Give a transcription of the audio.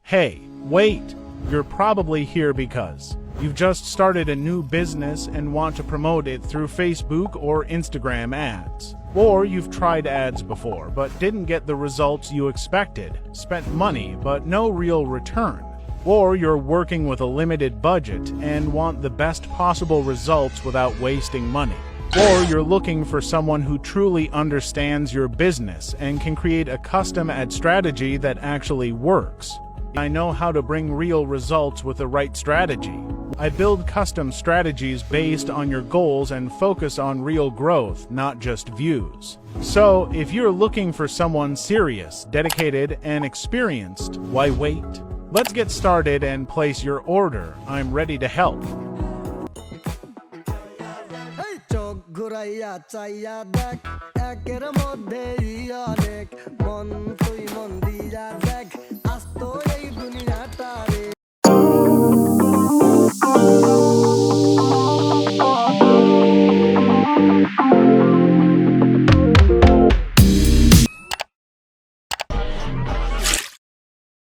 Hey, wait! You're probably here because you've just started a new business and want to promote it through Facebook or Instagram ads. Or you've tried ads before but didn't get the results you expected, spent money but no real return. Or you're working with a limited budget and want the best possible results without wasting money. Or you're looking for someone who truly understands your business and can create a custom ad strategy that actually works. I know how to bring real results with the right strategy. I build custom strategies based on your goals and focus on real growth, not just views. So, if you're looking for someone serious, dedicated, and experienced, why wait? Let's get started and place your order. I'm ready to help.